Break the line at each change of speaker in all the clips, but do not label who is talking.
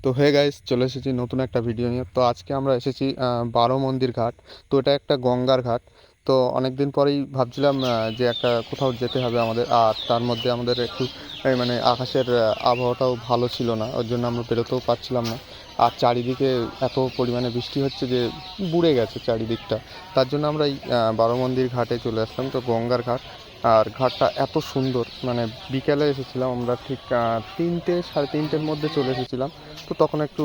তো hey guys, চলে এসেছি নতুন একটা ভিডিও নিয়ে। তো আজকে আমরা এসেছি বারো মন্দির ঘাট। তো এটা একটা গঙ্গার ঘাট। তো অনেক দিন পরেই ভাবছিলাম যে একটা কোথাও যেতে হবে আমাদের, আর তার মধ্যে আমাদের একটু মানে আকাশের আবহাওয়াটাও ভালো ছিল না, ওর জন্য আমরা বেরোতেও পারছিলাম না। আর চারিদিকে এত পরিমাণে বৃষ্টি হচ্ছে যে বুড়ে গেছে চারিদিকটা। তার জন্য আমরা এই বারো মন্দির ঘাটে চলে আসলাম, তো গঙ্গার ঘাট। আর ঘাটটা এত সুন্দর, মানে বিকেলে এসেছিলাম আমরা, ঠিক 3টে সাড়ে 3টের মধ্যে চলে এসেছিলাম। তো তখন একটু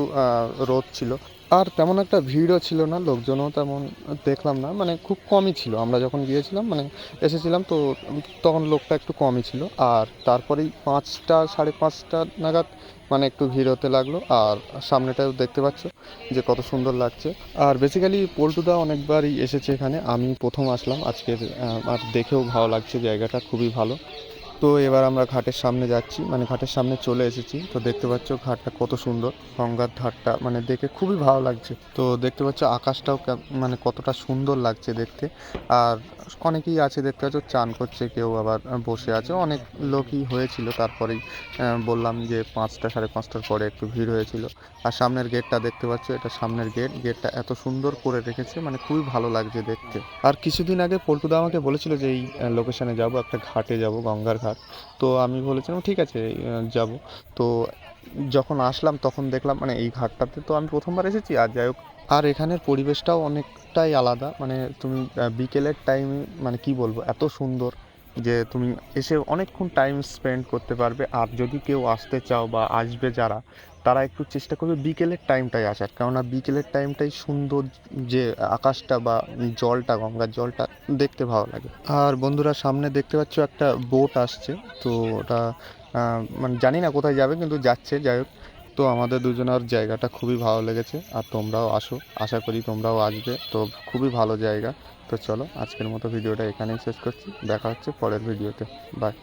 রোদ ছিল, আর তেমন একটা ভিড়ও ছিল না, লোকজনও তেমন দেখলাম না, মানে খুব কমই ছিল আমরা যখন গিয়েছিলাম, মানে এসেছিলাম তো তখন লোকটা একটু কমই ছিল। আর তারপরেই 5টা সাড়ে 5টা নাগাদ মানে একটু ভিড় হতে লাগলো। আর সামনেটাও দেখতে পাচ্ছ যে কত সুন্দর লাগছে। আর বেসিক্যালি পল্টুদা অনেকবারই এসেছে এখানে, আমি প্রথম আসলাম আজকে। আর দেখেও ভালো লাগছে, জায়গাটা খুবই ভালো। তো এবার আমরা ঘাটের সামনে যাচ্ছি, মানে ঘাটের সামনে চলে এসেছি। তো দেখতে পাচ্ছ ঘাটটা কত সুন্দর, গঙ্গার ধারটা মানে দেখে খুবই ভালো লাগছে। তো দেখতে পাচ্ছ আকাশটাও মানে কতটা সুন্দর লাগছে দেখতে। আর অনেকেই আছে দেখতে পাচ্ছ, চান করছে, কেউ আবার বসে আছে, অনেক লোকই হয়েছিল। তারপরেই বললাম যে 5টা সাড়ে 5টার পরে একটু ভিড় হয়েছিল। আর সামনের গেটটা দেখতে পাচ্ছ, এটা সামনের গেটটা এত সুন্দর করে রেখেছে, মানে খুবই ভালো লাগছে দেখতে। আর কিছুদিন আগে পল্টুদা আমাকে বলেছিল যে এই লোকেশনে যাব, একটা ঘাটে যাব, গঙ্গার ঘাট। তো আমি বলেছিলাম ঠিক আছে, যাব। তো যখন আসলাম তখন দেখলাম মানে এই ঘাটটাতে তো আমি প্রথমবার এসেছি, আর যাই হোক। আর এখানের পরিবেশটাও অনেকটাই আলাদা, মানে তুমি বিকেলের টাইমে, মানে কি বলবো, এত সুন্দর যে তুমি এসে অনেকক্ষণ টাইম স্পেন্ড করতে পারবে। আর যদি কেউ আসতে চাও বা আসবে যারা, তারা একটু চেষ্টা করবে বিকেলের টাইমটাই আসার, কেননা বিকেলের টাইমটাই সুন্দর, যে আকাশটা বা জলটা, গঙ্গার জলটা দেখতে ভালো লাগে। আর বন্ধুরা, সামনে দেখতে পাচ্ছ একটা বোট আসছে। তো ওটা মানে জানি না কোথায় যাবে, কিন্তু যাচ্ছে, যাই হোক। তো আমাদের দুজনের জায়গাটা খুবই ভালো লেগেছে, আর তোমরাও আসো, আশা করি তোমরাও আসবে। তো খুবই ভালো জায়গা। তো চলো, আজকের মতো ভিডিওটা এখানেই শেষ করছি, দেখা হচ্ছে পরের ভিডিওতে। বাই।